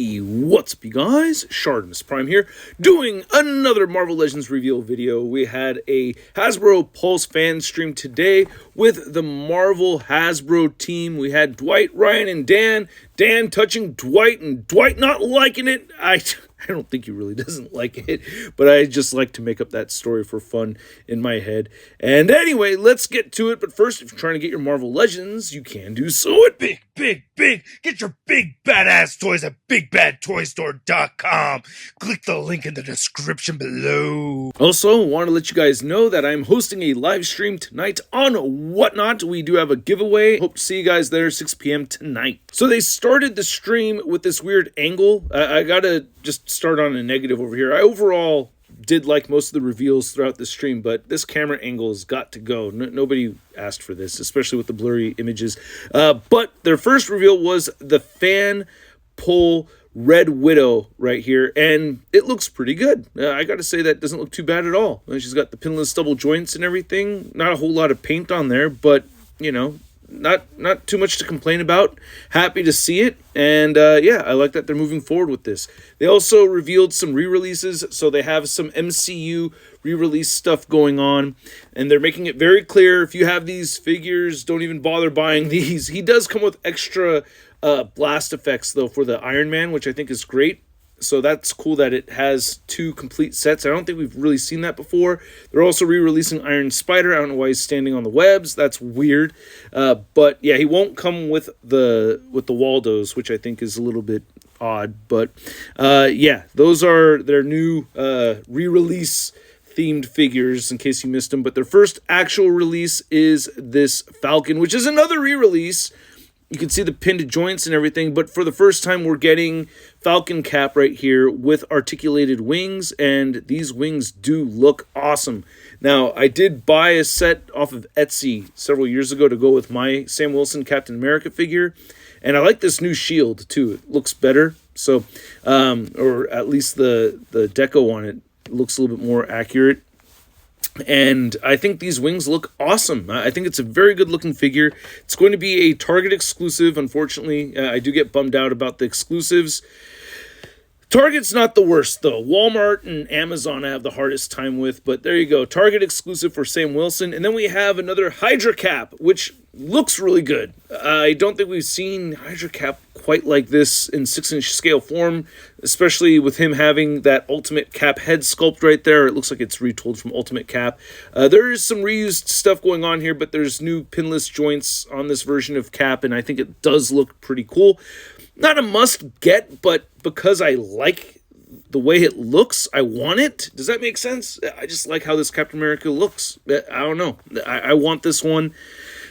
Hey, what's up you guys? ShartimusPrime here, doing another Marvel Legends reveal video. We had a Hasbro Pulse fan stream today with the Marvel Hasbro team. We had Dwight, Ryan, and Dan. Dan touching Dwight and Dwight not liking it. I don't think he really doesn't like it, but I just like to make up that story for fun in my head. And anyway, let's get to it. But first, if you're trying to get your Marvel Legends, you can do so at Big. Get your big badass toys at BigBadToyStore.com. Click the link in the description below. Also, want to let you guys know that I'm hosting a live stream tonight on Whatnot. We do have a giveaway. Hope to see you guys there 6 p.m. tonight. So they started the stream with this weird angle. I gotta just start on a negative over here. I overall did like most of the reveals throughout the stream, but this camera angle has got to go. Nobody asked for this, especially with the blurry images. But their first reveal was the fan pull Red Widow right here, and it looks pretty good. I gotta say that doesn't look too bad at all. She's got the pinless double joints and everything. Not a whole lot of paint on there, but you know, not too much to complain about. Happy to see it, and yeah, I like that they're moving forward with this. They also revealed some re-releases, so they have some MCU re-release stuff going on, and they're making it very clear, if you have these figures, don't even bother buying these. He does come with extra blast effects, though, for the Iron Man, which I think is great. So that's cool that it has two complete sets. I don't think we've really seen that before. They're also re-releasing Iron Spider. I don't know why he's standing on the webs. That's weird. But yeah, he won't come with the Waldos, which I think is a little bit odd. But yeah, those are their new re-release themed figures, in case you missed them. But their first actual release is this Falcon, which is another re-release. You can see the pinned joints and everything, but for the first time, we're getting Falcon cap right here with articulated wings, and these wings do look awesome. Now, I did buy a set off of Etsy several years ago to go with my Sam Wilson Captain America figure, and I like this new shield, too. It looks better, so, or at least the deco on it looks a little bit more accurate. And I think these wings look awesome. I think it's a very good looking figure. It's going to be a Target exclusive. Unfortunately, I do get bummed out about the exclusives. Target's not the worst, though. Walmart and Amazon I have the hardest time with, but there you go. Target exclusive for Sam Wilson. And then we have another Hydra Cap, which looks really good. I don't think we've seen Hydra Cap quite like this in 6-inch scale form, especially with him having that Ultimate Cap head sculpt right there. It looks like it's retooled from Ultimate Cap. There is some reused stuff going on here, but there's new pinless joints on this version of Cap, and I think it does look pretty cool. Not a must-get, but because I like the way it looks, I want it. Does that make sense? I just like how this Captain America looks. I don't know. I want this one.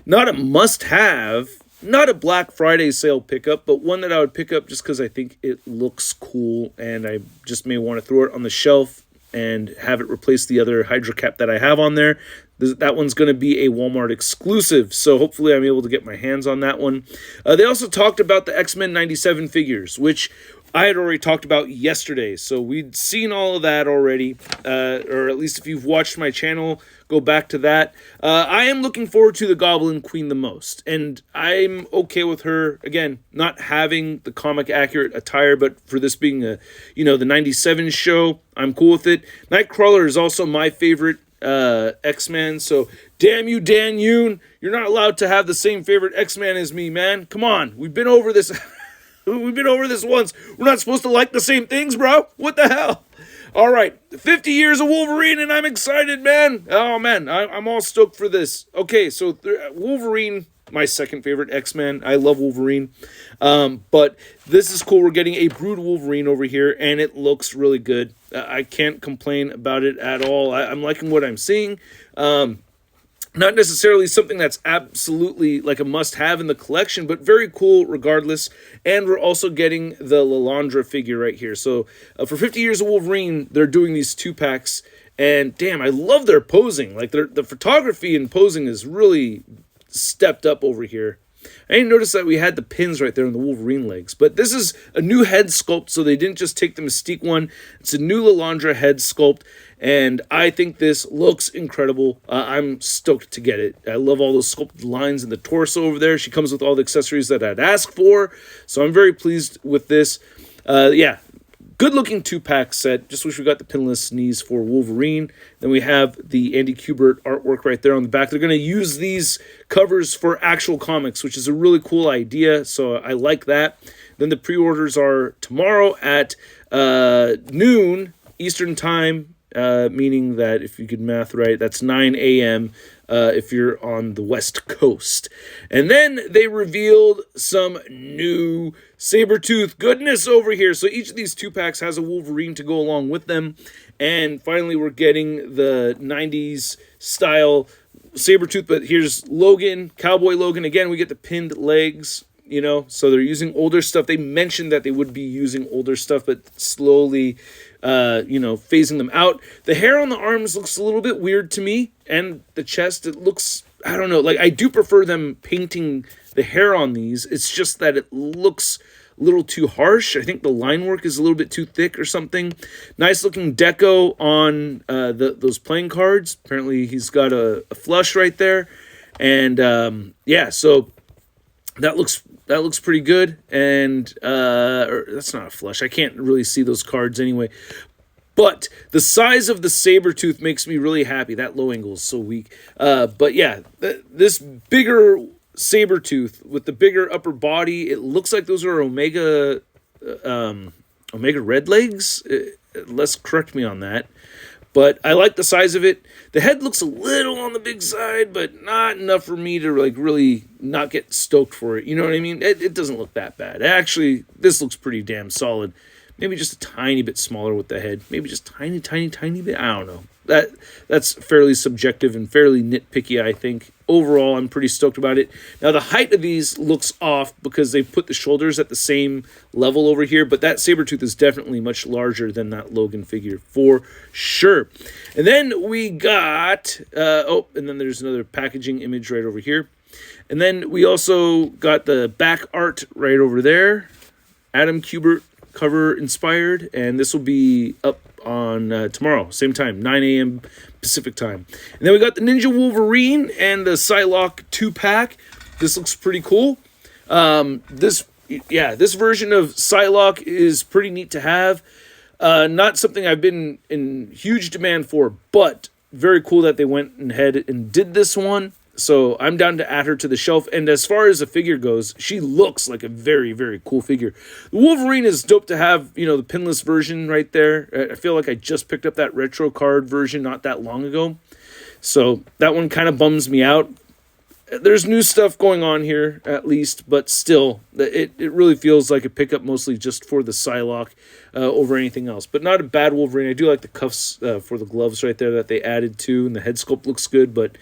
Not a must-have, not a Black Friday sale pickup, but one that I would pick up just because I think it looks cool, and I just may want to throw it on the shelf and have it replace the other Hydra Cap that I have on there. That one's going to be a Walmart exclusive, so hopefully I'm able to get my hands on that one. They also talked about the X-Men 97 figures, which I had already talked about yesterday, so we'd seen all of that already, or at least if you've watched my channel, go back to that. I am looking forward to the Goblin Queen the most, and I'm okay with her, again, not having the comic-accurate attire, but for this being the 97 show, I'm cool with it. Nightcrawler is also my favorite X-Men, so damn you, Dan Yoon, you're not allowed to have the same favorite X-Man as me, man. Come on, we've been over this. We've been over this once. We're not supposed to like the same things, bro. What the hell? All right, 50 years of Wolverine, and I'm excited, man. Oh, man, I'm all stoked for this. Okay, so Wolverine, my second favorite X-Men. I love Wolverine. But this is cool. We're getting a Brood Wolverine over here, and it looks really good. I can't complain about it at all. I'm liking what I'm seeing. Not necessarily something that's absolutely like a must-have in the collection, but very cool regardless. And we're also getting the Lilandra figure right here. So for 50 years of Wolverine, they're doing these 2-packs. And damn, I love their posing. Like the photography and posing is really stepped up over here. I didn't notice that we had the pins right there on the Wolverine legs. But this is a new head sculpt, so they didn't just take the Mystique one. It's a new Lilandra head sculpt, and I think this looks incredible. I'm stoked to get it. I love all those sculpted lines in the torso over there. She comes with all the accessories that I'd ask for, so I'm very pleased with this. Yeah, good looking 2-pack set. Just wish we got the pinless knees for Wolverine. Then we have the Andy Kubert artwork right there on the back. They're going to use these covers for actual comics, which is a really cool idea. So I like that. Then the pre-orders are tomorrow at noon Eastern time, meaning that if you could math right, that's 9 a.m. If you're on the West Coast. And then they revealed some new Sabretooth goodness over here. So each of these 2-packs has a Wolverine to go along with them. And finally, we're getting the 90s style Sabretooth. But here's Logan, Cowboy Logan. Again, we get the pinned legs. You know, so they're using older stuff. They mentioned that they would be using older stuff, but slowly, phasing them out. The hair on the arms looks a little bit weird to me, and the chest, it looks, I don't know, like I do prefer them painting the hair on these. It's just that it looks a little too harsh. I think the line work is a little bit too thick or something. Nice looking deco on those playing cards. Apparently he's got a flush right there. And so that looks pretty good, and that's not a flush. I can't really see those cards anyway. But the size of the Sabretooth makes me really happy. That low angle is so weak. But yeah, this bigger Sabretooth with the bigger upper body, it looks like those are Omega Red legs. Let's correct me on that. But I like the size of it. The head looks a little on the big side, but not enough for me to like really not get stoked for it. You know what I mean? It doesn't look that bad. Actually, this looks pretty damn solid. Maybe just a tiny bit smaller with the head. Maybe just tiny bit. I don't know. That's fairly subjective and fairly nitpicky, I think. Overall, I'm pretty stoked about it. Now, the height of these looks off because they put the shoulders at the same level over here, but that Sabretooth is definitely much larger than that Logan figure for sure. And then we got, and then there's another packaging image right over here. And then we also got the back art right over there. Adam Kubert cover inspired, and this will be up on tomorrow, same time, 9 a.m. Pacific time. And then we got the Ninja Wolverine and the Psylocke 2-pack. This looks pretty cool. This version of Psylocke is pretty neat to have. Not something I've been in huge demand for, but very cool that they went ahead and did this one. So I'm down to add her to the shelf. And as far as the figure goes, she looks like a very, very cool figure. The Wolverine is dope to have, the pinless version right there. I feel like I just picked up that retro card version not that long ago. So that one kind of bums me out. There's new stuff going on here, at least, but still, it really feels like a pickup mostly just for the Psylocke over anything else. But not a bad Wolverine. I do like the cuffs for the gloves right there that they added to, and the head sculpt looks good, but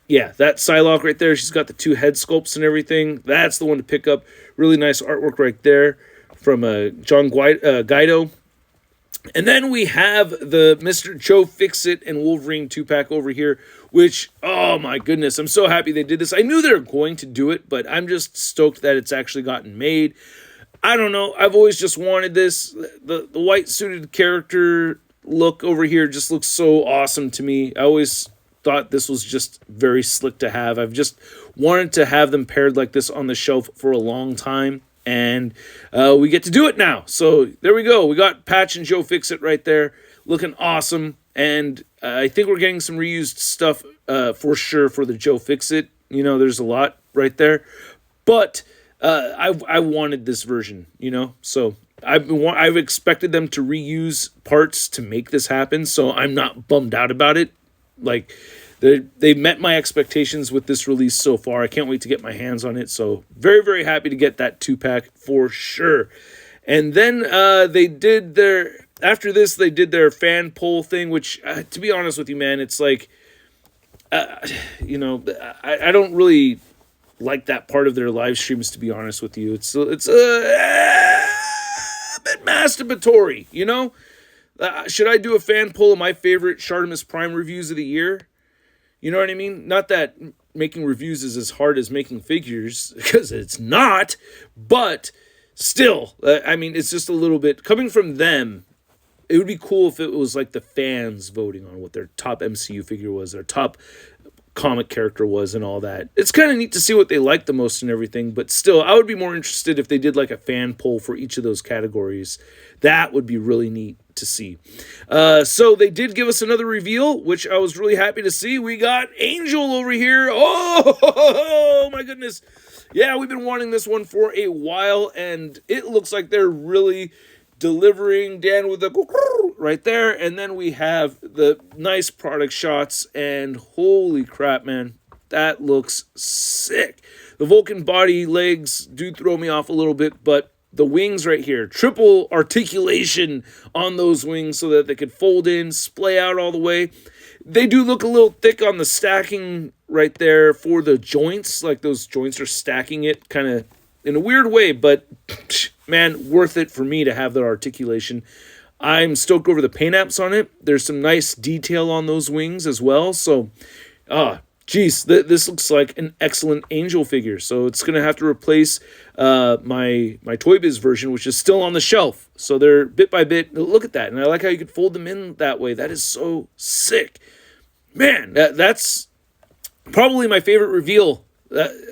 yeah, that Psylocke right there, she's got the 2 head sculpts and everything. That's the one to pick up. Really nice artwork right there from John Guido. And then we have the Mr. Joe Fixit and Wolverine 2-pack over here, which, oh my goodness, I'm so happy they did this. I knew they were going to do it, but I'm just stoked that it's actually gotten made. I don't know. I've always just wanted this. The white suited character look over here just looks so awesome to me. I always thought this was just very slick to have. I've just wanted to have them paired like this on the shelf for a long time, and we get to do it now. So there we go. We got Patch and Joe Fixit right there, looking awesome, and I think we're getting some reused stuff for sure for the Joe Fixit. There's a lot right there, but I wanted this version, so I've expected them to reuse parts to make this happen, so I'm not bummed out about it. Like, they met my expectations with this release so far. I can't wait to get my hands on it. So very, very happy to get that 2-pack for sure. And then they did their fan poll thing, which, to be honest with you, man, it's like, I don't really like that part of their live streams, to be honest with you. It's a bit masturbatory, should I do a fan poll of my favorite ShartimusPrime reviews of the year? You know what I mean? Not that making reviews is as hard as making figures, because it's not, but still, it's just a little bit, coming from them, it would be cool if it was like the fans voting on what their top MCU figure was, their top comic character was and all that. It's kind of neat to see what they like the most and everything, but still, I would be more interested if they did like a fan poll for each of those categories. That would be really neat to see. So they did give us another reveal, which I was really happy to see. We got Angel over here. Oh my goodness. Yeah, we've been wanting this one for a while, and it looks like they're really delivering. Dan with the right there, and then we have the nice product shots, and holy crap, man, that looks sick. The Vulcan body legs do throw me off a little bit, but the wings right here, triple articulation on those wings so that they could fold in, splay out all the way. They do look a little thick on the stacking right there for the joints, like those joints are stacking it kind of in a weird way, but man, worth it for me to have that articulation. I'm stoked over the paint apps on it. There's some nice detail on those wings as well. So, geez, this looks like an excellent Angel figure. So it's going to have to replace my Toy Biz version, which is still on the shelf. So they're bit by bit. Look at that. And I like how you could fold them in that way. That is so sick. Man, that's probably my favorite reveal.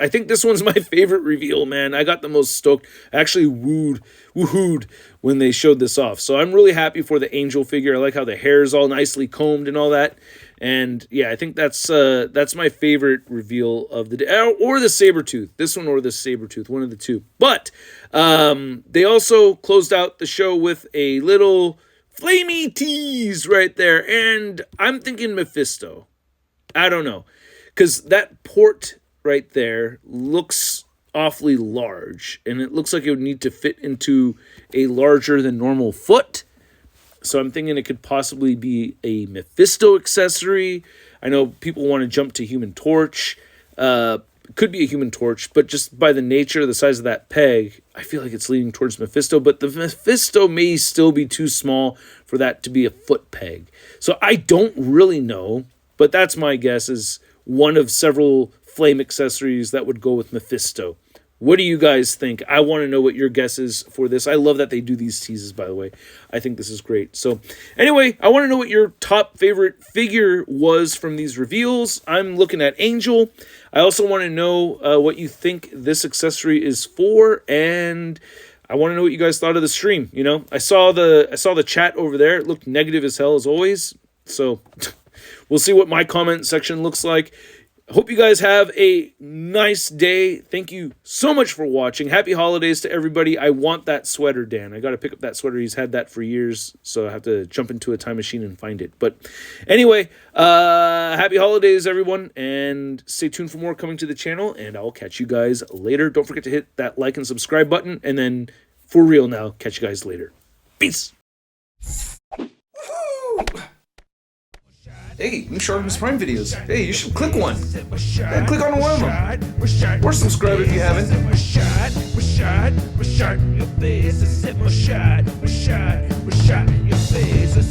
I think this one's my favorite reveal, man. I got the most stoked. I actually woohooed when they showed this off. So I'm really happy for the Angel figure. I like how the hair is all nicely combed and all that. And yeah, I think that's my favorite reveal of the day. Or the Sabretooth. This one or the Sabretooth, one of the two. But they also closed out the show with a little flamey tease right there. And I'm thinking Mephisto. I don't know. Because that port right there looks awfully large, and it looks like it would need to fit into a larger than normal foot. So I'm thinking it could possibly be a Mephisto accessory. I know people want to jump to Human Torch. Could be a Human Torch, but just by the nature, the size of that peg, I feel like it's leaning towards Mephisto, but the Mephisto may still be too small for that to be a foot peg. So I don't really know, but that's my guess, is one of several flame accessories that would go with Mephisto. What do you guys think? I want to know what your guess is for this. I love that they do these teases, by the way. I think this is great. So anyway, I want to know what your top favorite figure was from these reveals. I'm looking at Angel. I also want to know what you think this accessory is for, and I want to know what you guys thought of the stream. You know, I saw the chat over there. It looked negative as hell as always. So we'll see what my comment section looks like. Hope you guys have a nice day. Thank you so much for watching. Happy holidays to everybody. I want that sweater, Dan. I got to pick up that sweater. He's had that for years, so I have to jump into a time machine and find it. But anyway, happy holidays, everyone, and stay tuned for more coming to the channel, and I'll catch you guys later. Don't forget to hit that like and subscribe button, and then for real now, catch you guys later. Peace. Hey, new ShartimusPrime videos. Hey, you should click one. Yeah, click on one of them. Or subscribe if you haven't. Your face,